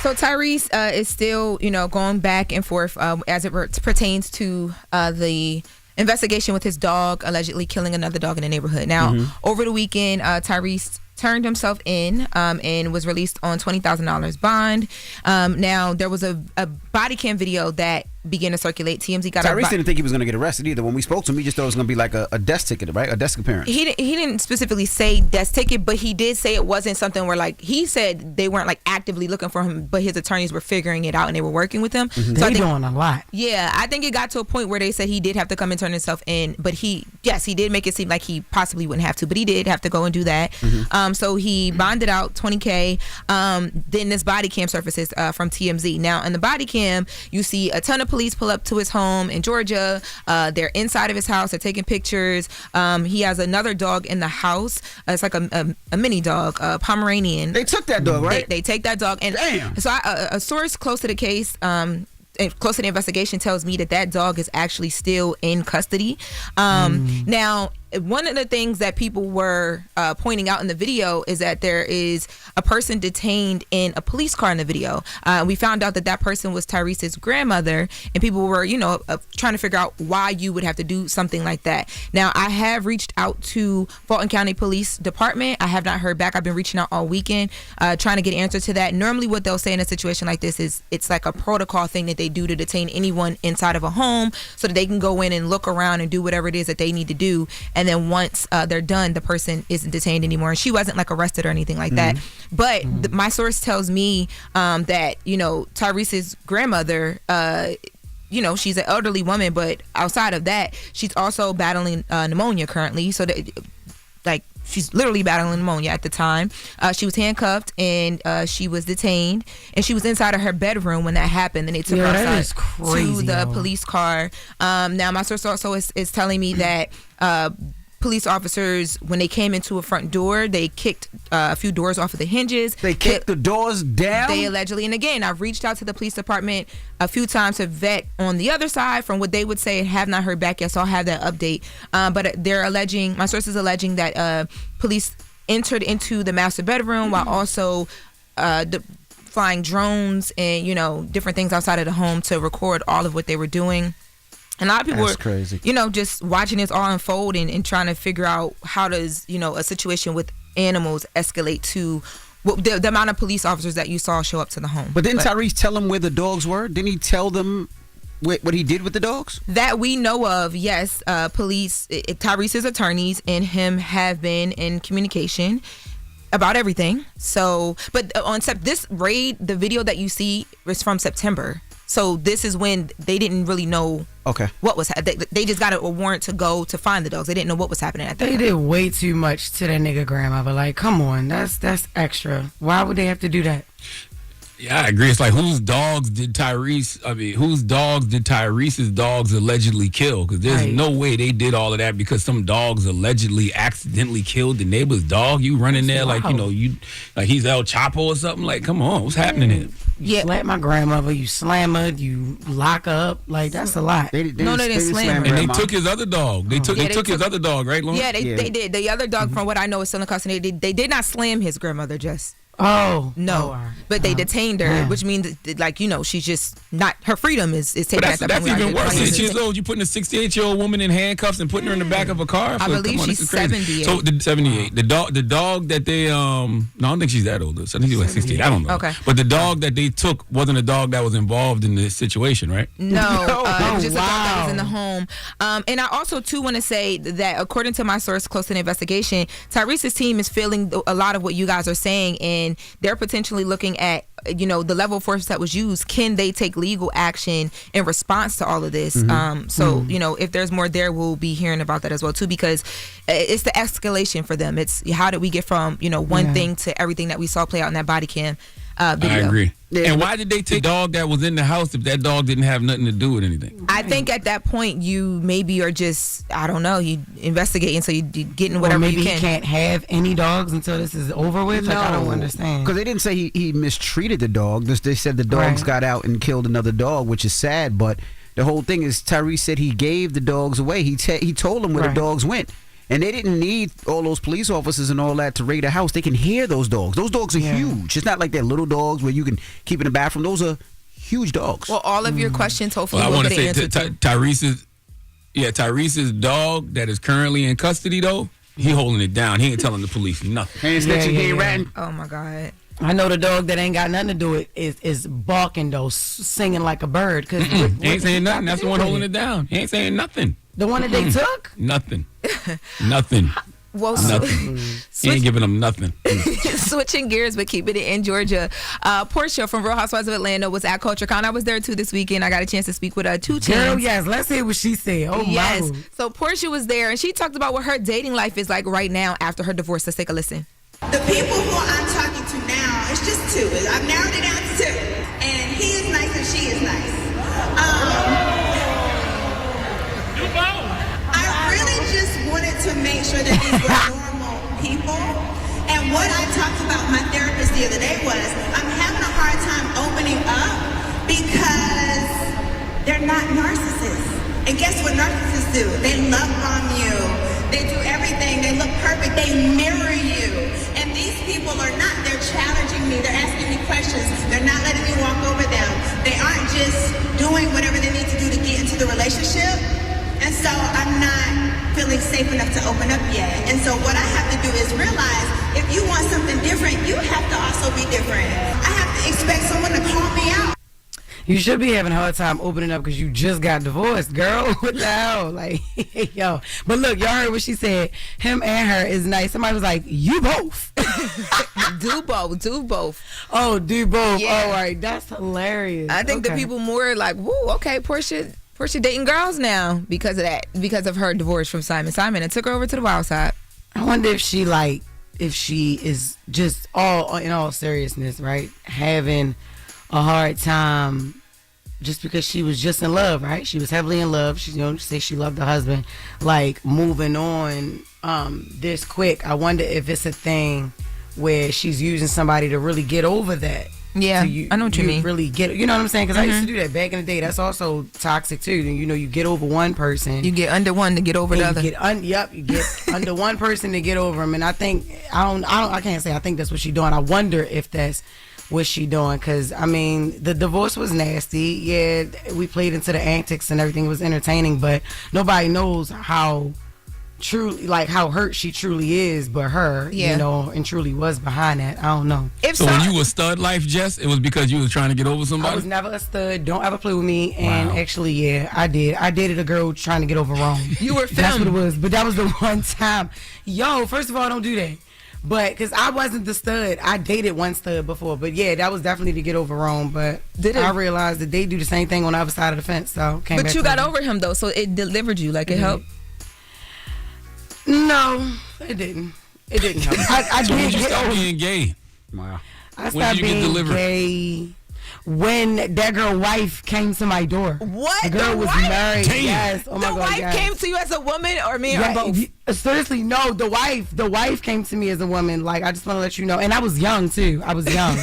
So Tyrese is still, going back and forth as it pertains to the investigation with his dog allegedly killing another dog in the neighborhood. Now, over the weekend, Tyrese turned himself in and was released on $20,000 bond. Now, there was a body cam video that began to circulate. TMZ got Tyrese didn't think he was going to get arrested either. When we spoke to him, he just thought it was going to be like a desk ticket, right? A desk appearance. He didn't specifically say desk ticket, but he did say it wasn't something where, like, he said they weren't like actively looking for him, but his attorneys were figuring it out and they were working with him. So they're doing a lot. Yeah, I think it got to a point where they said he did have to come and turn himself in, but he did make it seem like he possibly wouldn't have to, but he did have to go and do that. So he bonded out $20K. Then this body cam surfaces from TMZ. Now, in the body cam, you see a ton of police pull up to his home in Georgia. They're inside of his house. They're taking pictures. He has another dog in the house. It's like a mini dog, a Pomeranian. They took that dog, right? They take that dog. And damn. So a source close to the case, close to the investigation, tells me that dog is actually still in custody. Now, one of the things that people were pointing out in the video is that there is a person detained in a police car in the video. We found out that person was Tyrese's grandmother, and people were, trying to figure out why you would have to do something like that. Now, I have reached out to Fulton County Police Department. I have not heard back. I've been reaching out all weekend, trying to get answers to that. Normally, what they'll say in a situation like this is it's like a protocol thing that they do to detain anyone inside of a home so that they can go in and look around and do whatever it is that they need to do. And then once they're done, the person isn't detained anymore. And she wasn't like arrested or anything like that. But my source tells me that, Tyrese's grandmother, she's an elderly woman, but outside of that, she's also battling pneumonia currently. So that, she's literally battling pneumonia at the time. She was handcuffed and she was detained, and she was inside of her bedroom when that happened. And they took her outside to the police car. Now, my source also is telling me that police officers, when they came into a front door, they kicked a few doors off of the hinges. They kicked the doors down? They allegedly, and again, I've reached out to the police department a few times to vet on the other side from what they would say, and have not heard back yet, so I'll have that update. But my source is alleging that police entered into the master bedroom while also flying drones and, different things outside of the home to record all of what they were doing. And a lot of people were crazy. Just watching this all unfold and trying to figure out how does, a situation with animals escalate to the amount of police officers that you saw show up to the home. But didn't Tyrese tell them where the dogs were? Didn't he tell them what he did with the dogs? That we know of, yes. Police, Tyrese's attorneys and him have been in communication about everything. So, but this raid, the video that you see is from September. So this is when they didn't really know what was happening. They just got a warrant to go to find the dogs. They didn't know what was happening at that time. They did way too much to that nigga grandmother. Like, come on, that's extra. Why would they have to do that? Yeah, I agree. It's like, whose dogs did Tyrese's dogs allegedly kill? Because there's no way they did all of that because some dogs allegedly accidentally killed the neighbor's dog. You running there like he's El Chapo or something. Like, come on, what's happening here? You slap my grandmother, you slam her, you lock her up. Like, that's a lot. They didn't slam her. And they took his other dog. They took his other dog, right, Lauren? Yeah, they did. The other dog, from what I know, is still in custody. They did not slam his grandmother, Jess. Oh no! But they detained her, which means she's just not, her freedom is taken. But that's even worse. 6 years old, you putting a 68-year-old woman in handcuffs and putting her in the back of a car. I believe she's 78. So 78. The dog that they no, I don't think she's that old. I think she's like 68. I don't know. Okay. But the dog that they took wasn't a dog that was involved in this situation, right? No, it was just a dog that was in the home. And I also too want to say that according to my source close to the investigation, Tyrese's team is feeling a lot of what you guys are saying, and they're potentially looking at the level of force that was used. Can they take legal action in response to all of this? If there's more there, we'll be hearing about that as well too, because it's the escalation for them. It's how did we get from one thing to everything that we saw play out in that body cam video. I agree. Yeah. And why did they take the dog that was in the house if that dog didn't have nothing to do with anything? I think at that point you maybe are just, I don't know, you investigating, so you getting whatever you can. Maybe he can't have any dogs until this is over with. Like, I don't understand. Because they didn't say he mistreated the dog. They said the dogs got out and killed another dog, which is sad. But the whole thing is Tyrese said he gave the dogs away. He told them where the dogs went. And they didn't need all those police officers and all that to raid a house. They can hear those dogs. Those dogs are huge. It's not like they're little dogs where you can keep in the bathroom. Those are huge dogs. Well, all of your questions, hopefully, I will want get to an say answer. Tyrese's dog that is currently in custody, though, he holding it down. He ain't telling the police nothing. He ain't snitching, he ain't ratting. Oh, my God. I know the dog that ain't got nothing to do with is barking though, singing like a bird. Cause he ain't saying nothing. That's the one holding it down. He ain't saying nothing. The one that they took? Nothing. Nothing. Well, nothing. He ain't giving them nothing. Switching gears, but keeping it in Georgia. Porsha from Real Housewives of Atlanta was at CultureCon. I was there too this weekend. I got a chance to speak with 2 Chainz. Girl, yes. Let's hear what she said. Oh, yes. my. So Porsha was there, and she talked about what her dating life is like right now after her divorce. Let's take a listen. The people who I'm talking to now, it's just 2. I've narrowed it down to 2. And he is nice and she is nice. I really just wanted to make sure that these were normal people. And what I talked about with my therapist the other day was, I'm having a hard time opening up because they're not narcissists. And guess what narcissists do? They love bomb you. They do everything. They look perfect. They mirror you. And these people are not. They're challenging me. They're asking me questions. They're not letting me walk over them. They aren't just doing whatever they need to do to get into the relationship. And so I'm not feeling safe enough to open up yet. And so what I have to do is realize if you want something different, you have to also be different. I have to expect someone to call me out. You should be having a hard time opening up because you just got divorced, girl. What the hell? Like, yo. But look, y'all heard what she said. Him and her is nice. Somebody was like, you both. Do both. Do both. Oh, do both. Yeah. All right. That's hilarious. I think the people more like, woo, okay, Porsha dating girls now because of that, because of her divorce from Simon. Simon, it took her over to the wild side. I wonder if she is just in all seriousness, right? Having a hard time just because she was just in love, right? She was heavily in love. She, say she loved her husband. Like, moving on this quick. I wonder if it's a thing where she's using somebody to really get over that. Yeah, I know what you mean. Really get, you know what I'm saying? Because I used to do that back in the day. That's also toxic too. You get over one person. You get under one to get over the other. You get under one person to get over him. And I think I can't say I think that's what she's doing. I wonder if that's what she doing, because I mean the divorce was nasty. Yeah, we played into the antics and everything was entertaining, but nobody knows how truly, like, how hurt she truly is, but her, and truly was behind that. I don't know. So when you was stud life, Jess, it was because you was trying to get over somebody? I was never a stud. Don't ever play with me. And actually, yeah, I did. I dated a girl trying to get over wrong. You were filmed. That's what it was. But that was the one time. Yo, first of all, don't do that. But because I wasn't the stud, I dated one stud before. But yeah, that was definitely to get over wrong. But I realized that they do the same thing on the other side of the fence. So came back. But you got over him though, so it delivered you. Like, it helped. No, it didn't. It didn't help. I so did when you get start over. being gay? Wow. I When did you get delivered? Gay when that girl wife came to my door. What? The girl was married. Damn. Yes. Oh my The God. wife yes. came to you as a woman, or me, or both? Seriously, no. The wife came to me as a woman. Like, I just want to let you know. And I was young too. I was young,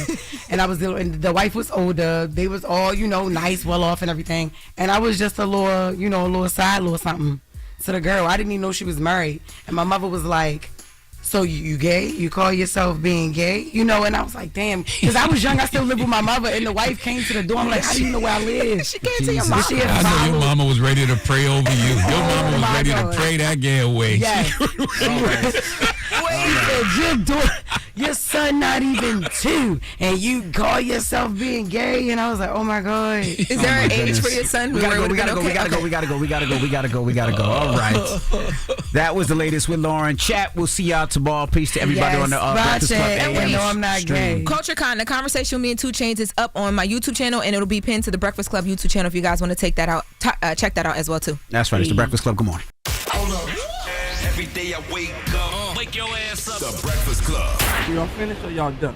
and and the wife was older. They was all nice, well off, and everything. And I was just a little side, little something to the girl. I didn't even know she was married. And my mother was like, so you gay? You call yourself being gay? And I was like, damn. Because I was young. I still lived with my mother. And the wife came to the door. I'm like, how do you know where I live? She came to your mom. I know your mama was ready to pray over you. Your mama was ready to pray that gay away. Yes. Wait, your son not even 2, and you call yourself being gay? And I was like, oh my God. Is there an age for your son? We gotta go. All right. That was the latest with Loren. Chat. We'll see y'all tomorrow. Peace to everybody on the Breakfast Club. And no, I'm not gay. CultureCon, the conversation with me and 2 Chainz is up on my YouTube channel, and it'll be pinned to the Breakfast Club YouTube channel if you guys want to take that out. Check that out as well too. That's right. It's the Breakfast Club. Good morning. Hold up. Every day I wake up, wake your ass up. The Breakfast Club. Y'all finished or y'all done?